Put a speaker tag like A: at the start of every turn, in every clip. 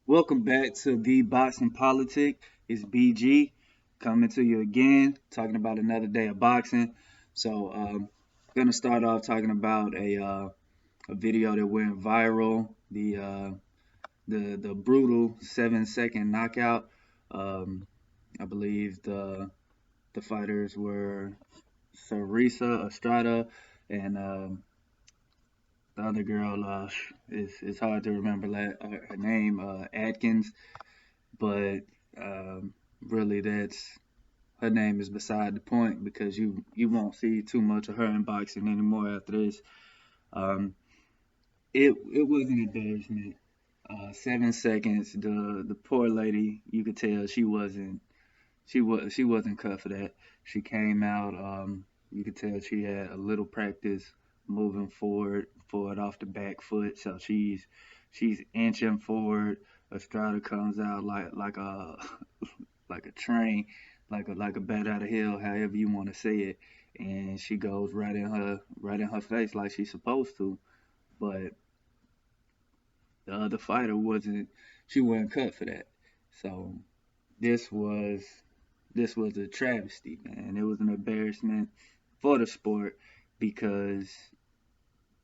A: Welcome back to the Boxing Politic. It's BG coming to you again, talking about another day of boxing. Gonna start off talking about a video that went viral, the brutal 7 second knockout. Um, I believe the fighters were Seniesa Estrada and the other girl. It's hard to remember her name, Adkins. But um, really, that's her name is beside the point because you won't see too much of her in boxing anymore after this. Um, it was an embarrassment. 7 seconds. The poor lady, you could tell she wasn't cut for that. She came out. You could tell she had a little practice moving forward off the back foot. So she's inching forward. Estrada comes out like a like a train, like a bat out of hell, however you want to say it, and she goes right in her face like she's supposed to. But the other fighter wasn't cut for that. So this was this was a travesty, man. It was an embarrassment for the sport because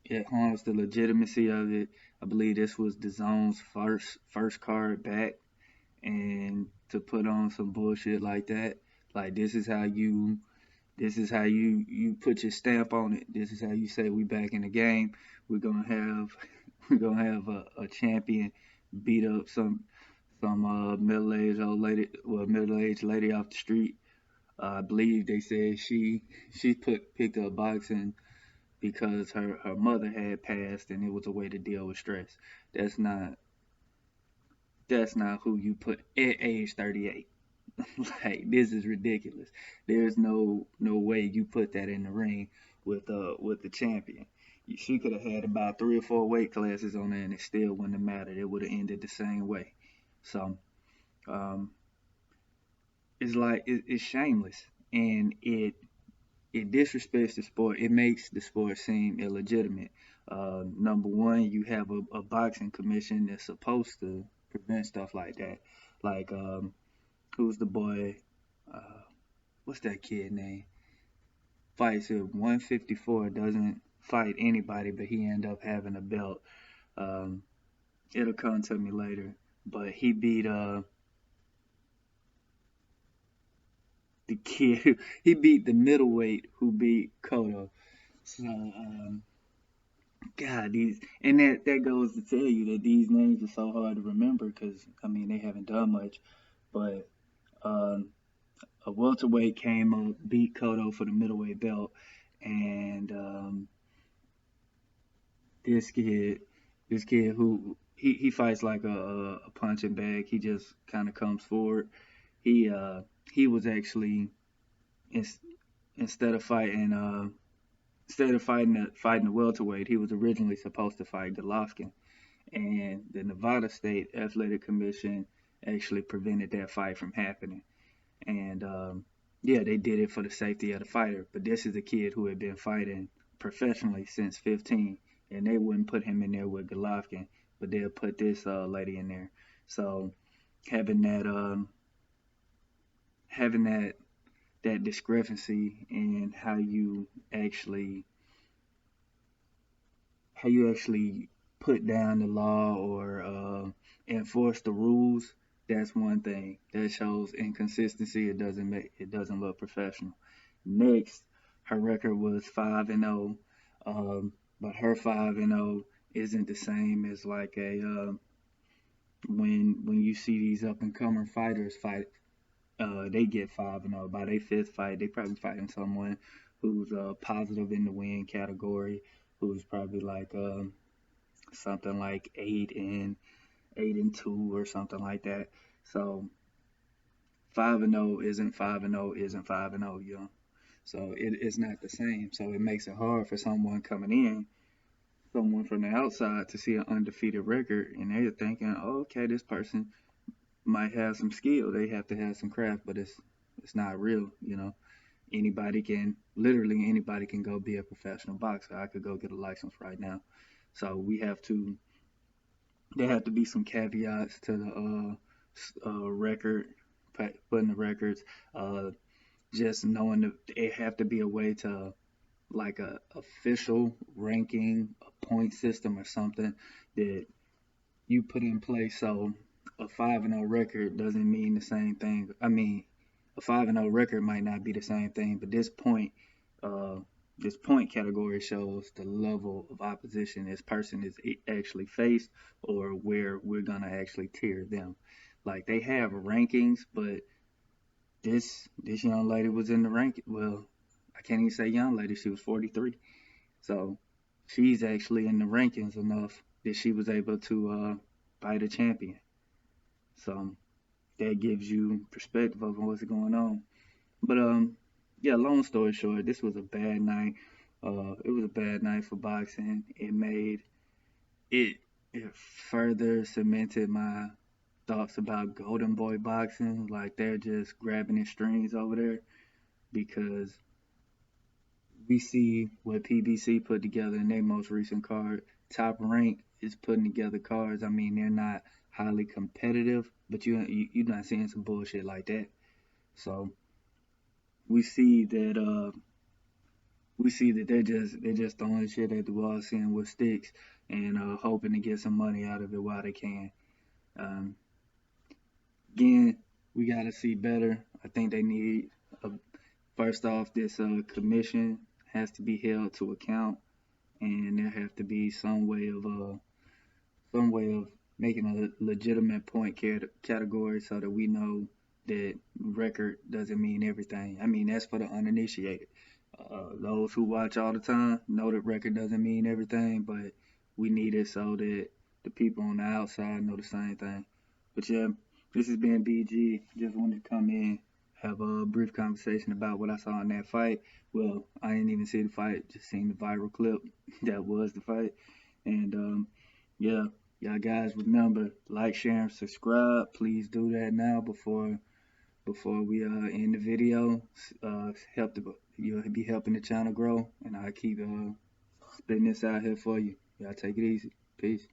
A: it harms the legitimacy of it. I believe this was the zone's first card back, and to put on some bullshit like that, like this is how you put your stamp on it. This is how you say we back in the game. We're gonna have we're gonna have a champion beat up some middle aged lady off the street. I believe they said she picked up boxing because her mother had passed and it was a way to deal with stress. That's not that's not who you put at age 38. Like this is ridiculous. There's no way you put that in the ring with the champion. She could have had about 3 or 4 weight classes on there and it still wouldn't have mattered. It would have ended the same way. So um, it's shameless and it disrespects the sport. It makes the sport seem illegitimate. Number one, you have a boxing commission that's supposed to prevent stuff like that. Like who's the boy? Uh, what's that kid name? Fights at 154, doesn't fight anybody, but he end up having a belt. Um, it'll come to me later. But he beat the kid. He beat the middleweight who beat Cotto. So God, these and that goes to tell you that these names are so hard to remember because I mean they haven't done much. But um, a welterweight came up, beat Cotto for the middleweight belt, and this kid, this kid who he fights like a punching bag. He just kind of comes forward. He uh he was actually in, instead of fighting fighting the welterweight, he was originally supposed to fight Golovkin, and the Nevada State Athletic Commission actually prevented that fight from happening. And yeah, they did it for the safety of the fighter. But this is a kid who had been fighting professionally since 15, and they wouldn't put him in there with Golovkin, but they'll put this lady in there. So having that having that discrepancy in how you actually put down the law or enforce the rules, that's one thing that shows inconsistency. It doesn't look professional. Next, her record was 5-0, but her 5-0 isn't the same as like a when you see these up and coming fighters fight. They get 5-0 by their fifth fight. They probably fighting someone who's positive in the win category, who's probably like something like 8-2 or something like that. So 5-0 isn't 5-0 isn't 5-0, you know. So it's not the same. So it makes it hard for someone coming in, someone from the outside, to see an undefeated record, and they're thinking, oh, okay, this person might have some skill. They have to have some craft, but it's not real, you know. Literally anybody can go be a professional boxer. I could go get a license right now. So there have to be some caveats to the record, putting the records. Uh, just knowing that it have to be a way to like a official ranking, a point system or something that you put in place. So a 5-0 record doesn't mean the same thing. I mean, a 5-0 record might not be the same thing, but uh, this point category shows the level of opposition this person is actually faced, or where we're gonna actually tier them. Like they have rankings, but this young lady was in the rank. Well, I can't even say young lady. She was 43, so she's actually in the rankings enough that she was able to fight a champion. So that gives you perspective of what's going on. But yeah. Long story short, this was a bad night. It was a bad night for boxing. It it further cemented my thoughts about Golden Boy boxing. Like they're just grabbing the strings over there because we see what PBC put together in their most recent card. Top Rank is putting together cards. I mean, they're not highly competitive, but you're not seeing some bullshit like that. So we see that they're just throwing shit at the wall, seeing what sticks, and hoping to get some money out of it while they can. Um, Again, we gotta see better. I think they need a, first off, this commission has to be held to account, and there have to be some way of making a legitimate point category so that we know that record doesn't mean everything. I mean, that's for the uninitiated. Those who watch all the time know that record doesn't mean everything, but we need it so that the people on the outside know the same thing. But yeah, this has been BG. Just wanted to come in, have a brief conversation about what I saw in that fight. Well, I didn't even see the fight, just seen the viral clip that was the fight. And yeah, y'all guys remember, like, share, and subscribe. Please do that now before we end the video. Help the You'll be helping the channel grow, and I keep spitting this out here for you. Y'all take it easy. Peace.